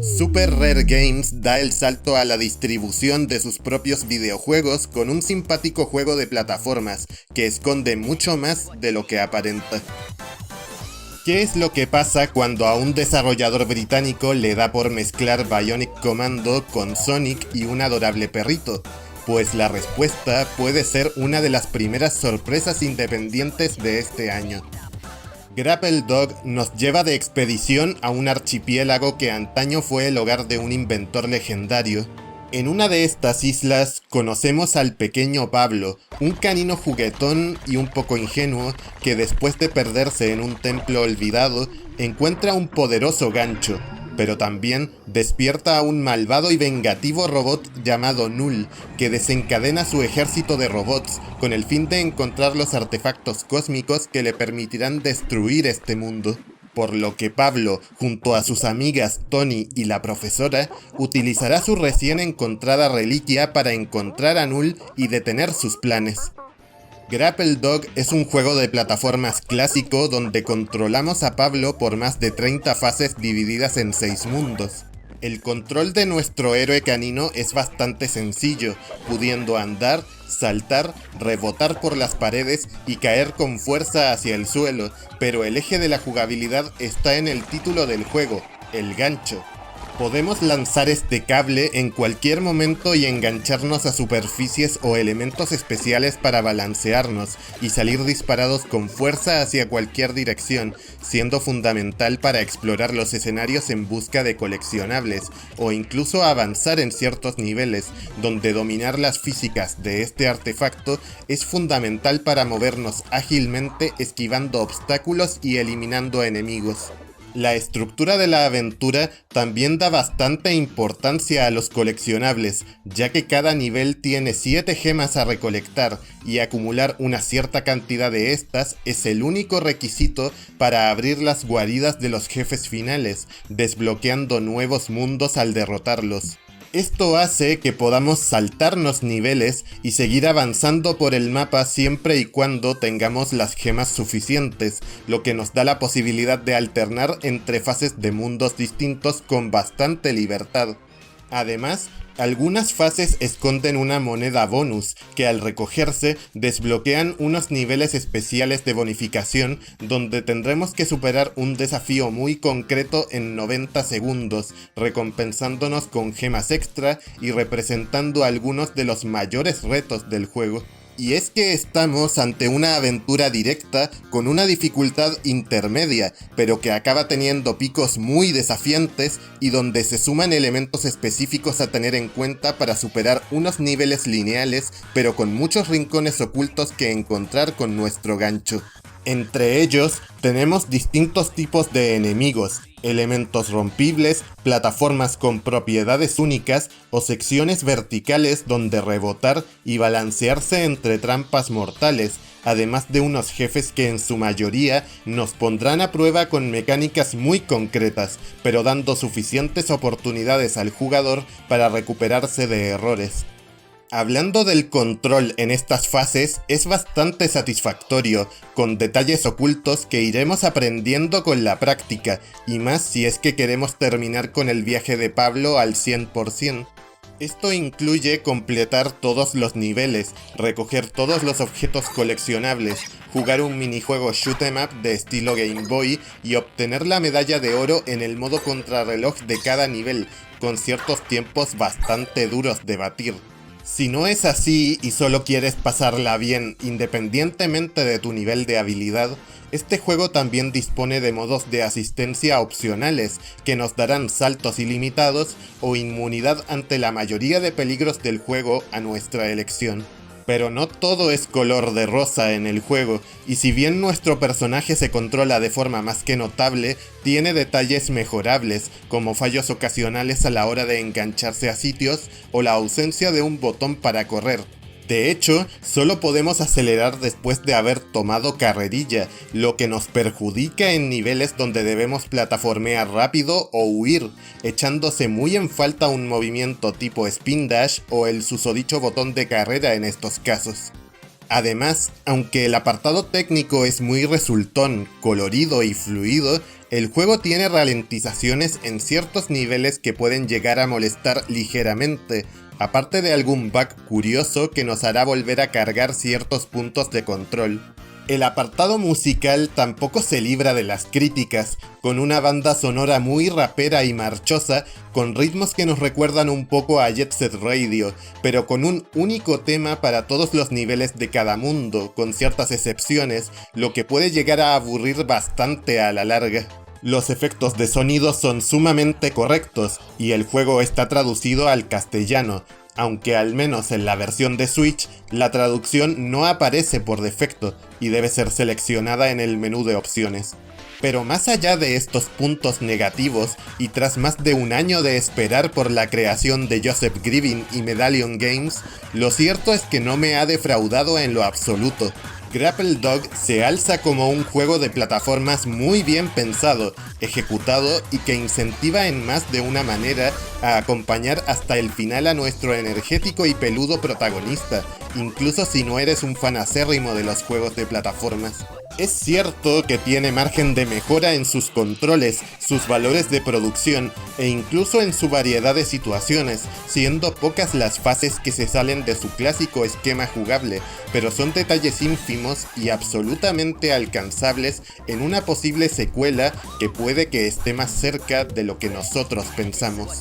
Super Rare Games da el salto a la distribución de sus propios videojuegos con un simpático juego de plataformas que esconde mucho más de lo que aparenta. ¿Qué es lo que pasa cuando a un desarrollador británico le da por mezclar Bionic Commando con Sonic y un adorable perrito? Pues la respuesta puede ser una de las primeras sorpresas independientes de este año. Grapple Dog nos lleva de expedición a un archipiélago que antaño fue el hogar de un inventor legendario. En una de estas islas conocemos al pequeño Pablo, un canino juguetón y un poco ingenuo que después de perderse en un templo olvidado, encuentra un poderoso gancho, pero también despierta a un malvado y vengativo robot llamado Null, que desencadena su ejército de robots con el fin de encontrar los artefactos cósmicos que le permitirán destruir este mundo. Por lo que Pablo, junto a sus amigas Tony y la profesora, utilizará su recién encontrada reliquia para encontrar a Null y detener sus planes. Grapple Dog es un juego de plataformas clásico donde controlamos a Pablo por más de 30 fases divididas en 6 mundos. El control de nuestro héroe canino es bastante sencillo, pudiendo andar, saltar, rebotar por las paredes y caer con fuerza hacia el suelo, pero el eje de la jugabilidad está en el título del juego, el gancho. Podemos lanzar este cable en cualquier momento y engancharnos a superficies o elementos especiales para balancearnos y salir disparados con fuerza hacia cualquier dirección, siendo fundamental para explorar los escenarios en busca de coleccionables o incluso avanzar en ciertos niveles, donde dominar las físicas de este artefacto es fundamental para movernos ágilmente esquivando obstáculos y eliminando enemigos. La estructura de la aventura también da bastante importancia a los coleccionables, ya que cada nivel tiene 7 gemas a recolectar y acumular una cierta cantidad de estas es el único requisito para abrir las guaridas de los jefes finales, desbloqueando nuevos mundos al derrotarlos. Esto hace que podamos saltarnos niveles y seguir avanzando por el mapa siempre y cuando tengamos las gemas suficientes, lo que nos da la posibilidad de alternar entre fases de mundos distintos con bastante libertad. Además, algunas fases esconden una moneda bonus, que al recogerse desbloquean unos niveles especiales de bonificación donde tendremos que superar un desafío muy concreto en 90 segundos, recompensándonos con gemas extra y representando algunos de los mayores retos del juego. Y es que estamos ante una aventura directa con una dificultad intermedia, pero que acaba teniendo picos muy desafiantes y donde se suman elementos específicos a tener en cuenta para superar unos niveles lineales, pero con muchos rincones ocultos que encontrar con nuestro gancho. Entre ellos, tenemos distintos tipos de enemigos, elementos rompibles, plataformas con propiedades únicas o secciones verticales donde rebotar y balancearse entre trampas mortales, además de unos jefes que en su mayoría nos pondrán a prueba con mecánicas muy concretas, pero dando suficientes oportunidades al jugador para recuperarse de errores. Hablando del control en estas fases, es bastante satisfactorio, con detalles ocultos que iremos aprendiendo con la práctica, y más si es que queremos terminar con el viaje de Pablo al 100%. Esto incluye completar todos los niveles, recoger todos los objetos coleccionables, jugar un minijuego shoot 'em up de estilo Game Boy y obtener la medalla de oro en el modo contrarreloj de cada nivel, con ciertos tiempos bastante duros de batir. Si no es así y solo quieres pasarla bien independientemente de tu nivel de habilidad, este juego también dispone de modos de asistencia opcionales que nos darán saltos ilimitados o inmunidad ante la mayoría de peligros del juego a nuestra elección. Pero no todo es color de rosa en el juego, y si bien nuestro personaje se controla de forma más que notable, tiene detalles mejorables, como fallos ocasionales a la hora de engancharse a sitios o la ausencia de un botón para correr. De hecho, solo podemos acelerar después de haber tomado carrerilla, lo que nos perjudica en niveles donde debemos plataformear rápido o huir, echándose muy en falta un movimiento tipo Spin Dash o el susodicho botón de carrera en estos casos. Además, aunque el apartado técnico es muy resultón, colorido y fluido, El juego tiene ralentizaciones en ciertos niveles que pueden llegar a molestar ligeramente, aparte de algún bug curioso que nos hará volver a cargar ciertos puntos de control. El apartado musical tampoco se libra de las críticas, con una banda sonora muy rapera y marchosa, con ritmos que nos recuerdan un poco a Jet Set Radio, pero con un único tema para todos los niveles de cada mundo, con ciertas excepciones, lo que puede llegar a aburrir bastante a la larga. Los efectos de sonido son sumamente correctos, y el juego está traducido al castellano, aunque al menos en la versión de Switch, la traducción no aparece por defecto y debe ser seleccionada en el menú de opciones. Pero más allá de estos puntos negativos, y tras más de un año de esperar por la creación de Joseph Griffin y Medallion Games, lo cierto es que no me ha defraudado en lo absoluto. Grapple Dog se alza como un juego de plataformas muy bien pensado, ejecutado y que incentiva en más de una manera a acompañar hasta el final a nuestro energético y peludo protagonista, incluso si no eres un fan acérrimo de los juegos de plataformas. Es cierto que tiene margen de mejora en sus controles, sus valores de producción e incluso en su variedad de situaciones, siendo pocas las fases que se salen de su clásico esquema jugable, pero son detalles ínfimos y absolutamente alcanzables en una posible secuela que puede que esté más cerca de lo que nosotros pensamos.